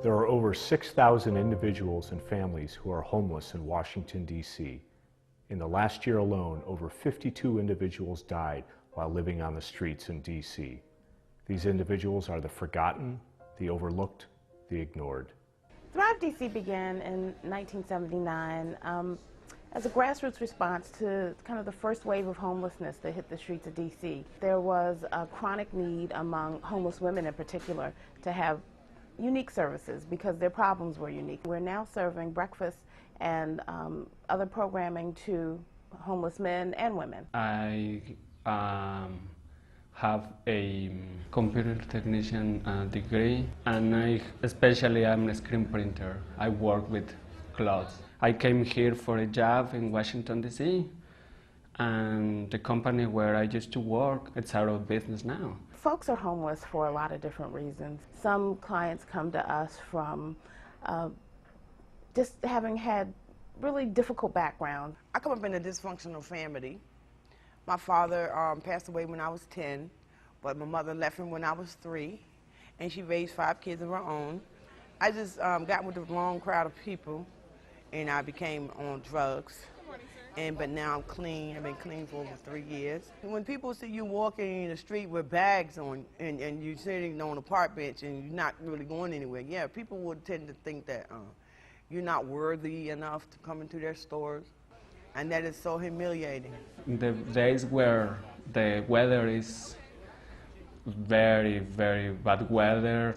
There are over 6,000 individuals and families who are homeless in Washington, D.C. In the last year alone, over 52 individuals died while living on the streets in D.C. These individuals are the forgotten, the overlooked, the ignored. Thrive DC began in 1979 as a grassroots response to kind of the first wave of homelessness that hit the streets of DC. There was a chronic need among homeless women in particular to have unique services because their problems were unique. We're now serving breakfast and other programming to homeless men and women. I have a computer technician degree, and especially I'm a screen printer. I work with clothes. I came here for a job in Washington, D.C., and the company where I used to work, it's out of business now. Folks are homeless for a lot of different reasons. Some clients come to us from just having had really difficult backgrounds. I come up in a dysfunctional family. My father passed away when I was 10, but my mother left him when I was 3, and she raised 5 kids of her own. I just got with the wrong crowd of people, and I became on drugs. But now I'm clean. I've been clean for over 3 years. When people see you walking in the street with bags on and you're sitting on a park bench and you're not really going anywhere, yeah, people would tend to think that you're not worthy enough to come into their stores, and that is so humiliating. The days where the weather is very, very bad weather,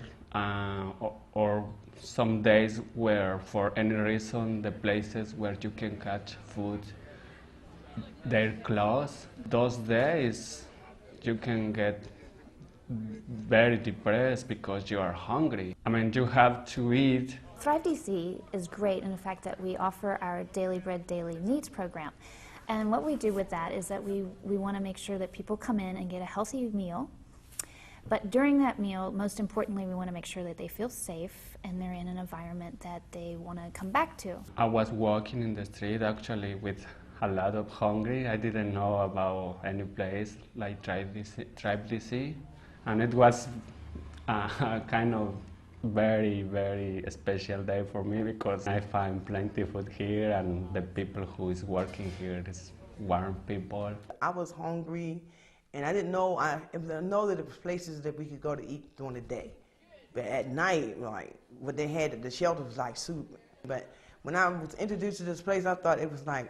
or some days where for any reason the places where you can catch food, they're closed. Those days you can get very depressed because you are hungry. I mean, you have to eat. Thrive DC is great in the fact that we offer our Daily Bread Daily Needs program. And what we do with that is that we want to make sure that people come in and get a healthy meal. But during that meal, most importantly, we want to make sure that they feel safe and they're in an environment that they want to come back to. I was walking in the street actually with a lot of hungry. I didn't know about any place like Thrive DC, and it was a kind of very, very special day for me because I find plenty of food here, and the people who is working here is warm people. I was hungry, and I didn't know, I know that there was places that we could go to eat during the day. But at night, like, what they had at the shelter was like soup. But when I was introduced to this place, I thought it was like,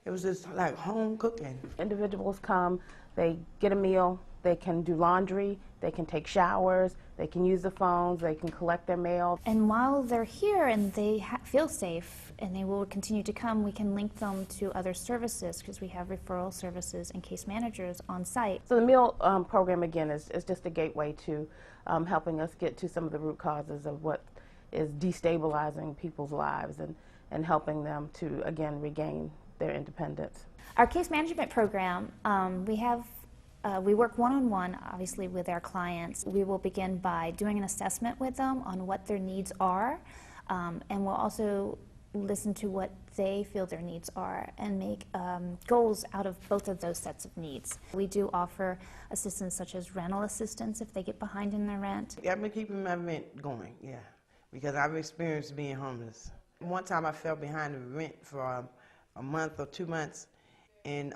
it was just like home cooking. Individuals come, they get a meal, they can do laundry, they can take showers, they can use the phones, they can collect their mail. And while they're here and they feel safe and they will continue to come, we can link them to other services because we have referral services and case managers on site. So the meal program, again, is just a gateway to helping us get to some of the root causes of what is destabilizing people's lives and helping them to, again, regain their independence. Our case management program, we work one-on-one, obviously, with our clients. We will begin by doing an assessment with them on what their needs are, and we'll also listen to what they feel their needs are and make goals out of both of those sets of needs. We do offer assistance such as rental assistance if they get behind in their rent. I've been keeping my rent going, yeah, because I've experienced being homeless. One time I fell behind the rent for a month or 2 months, and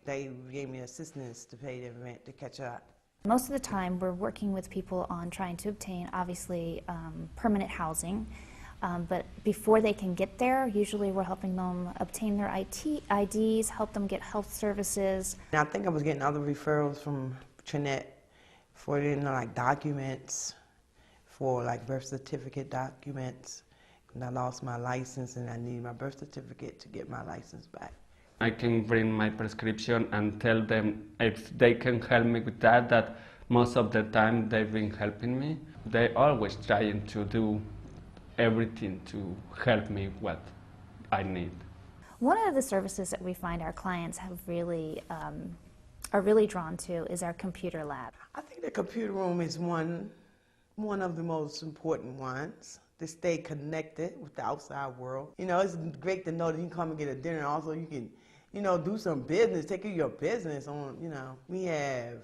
they gave me assistance to pay their rent to catch up. Most of the time we're working with people on trying to obtain, obviously, permanent housing, but before they can get there, usually we're helping them obtain their IDs, help them get health services. And I think I was getting other referrals from Trinette for like documents, for like birth certificate documents. And I lost my license and I need my birth certificate to get my license back. I can bring my prescription and tell them if they can help me with that most of the time they've been helping me. They're always trying to do everything to help me what I need. One of the services that we find our clients have really are really drawn to is our computer lab. I think the computer room is one of the most important ones, to stay connected with the outside world. You know, it's great to know that you can come and get a dinner, and also you can, you know, do some business, take care of your business on, you know. We have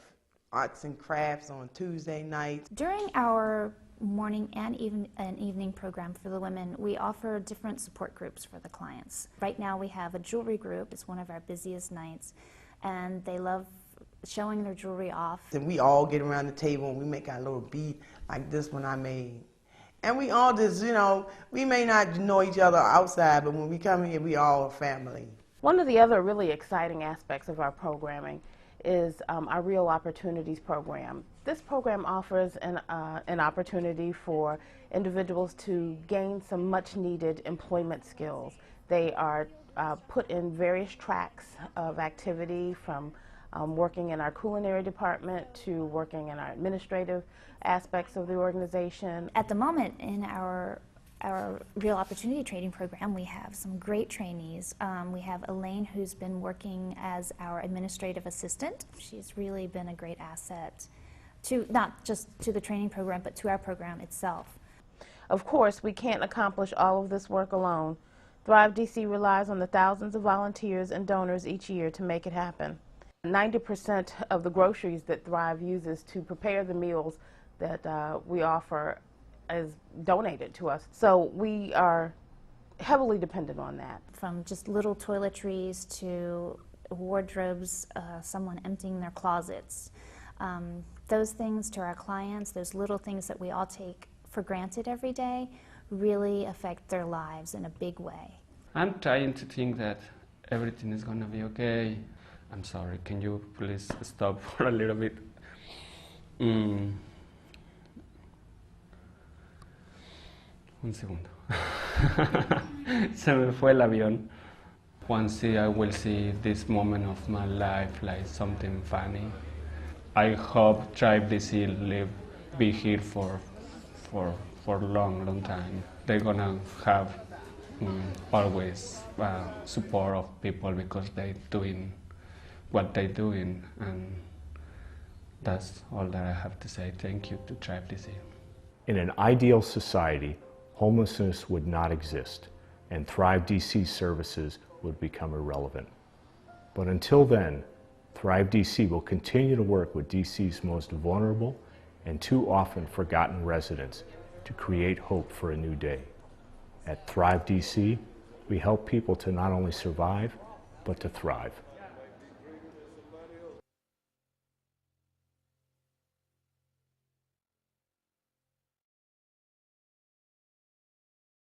arts and crafts on Tuesday nights. During our morning and evening program for the women, we offer different support groups for the clients. Right now we have a jewelry group. It's one of our busiest nights, and they love showing their jewelry off. And we all get around the table and we make our little bead like this one I made. And we all just, you know, we may not know each other outside, but when we come here, we all a family. One of the other really exciting aspects of our programming is our Real Opportunities program. This program offers an opportunity for individuals to gain some much needed employment skills. They are put in various tracks of activity, from working in our culinary department to working in our administrative aspects of the organization. At the moment in our Real Opportunity Training Program, we have some great trainees. We have Elaine, who's been working as our administrative assistant. She's really been a great asset to not just to the training program, but to our program itself. Of course, we can't accomplish all of this work alone. Thrive DC relies on the thousands of volunteers and donors each year to make it happen. 90% of the groceries that Thrive uses to prepare the meals that we offer is donated to us. So we are heavily dependent on that. From just little toiletries to wardrobes, someone emptying their closets. Those things to our clients, those little things that we all take for granted every day, really affect their lives in a big way. I'm trying to think that everything is going to be okay. I'm sorry, can you please stop for a little bit? Un segundo. Se me fue el avión. Once I will see this moment of my life like something funny. I hope Thrive DC be here for long time. They're gonna have always support of people because they're doing what they're doing, and that's all that I have to say. Thank you to Thrive DC. In an ideal society, homelessness would not exist, and Thrive DC services would become irrelevant. But until then, Thrive DC will continue to work with DC's most vulnerable and too often forgotten residents to create hope for a new day. At Thrive DC, we help people to not only survive, but to thrive.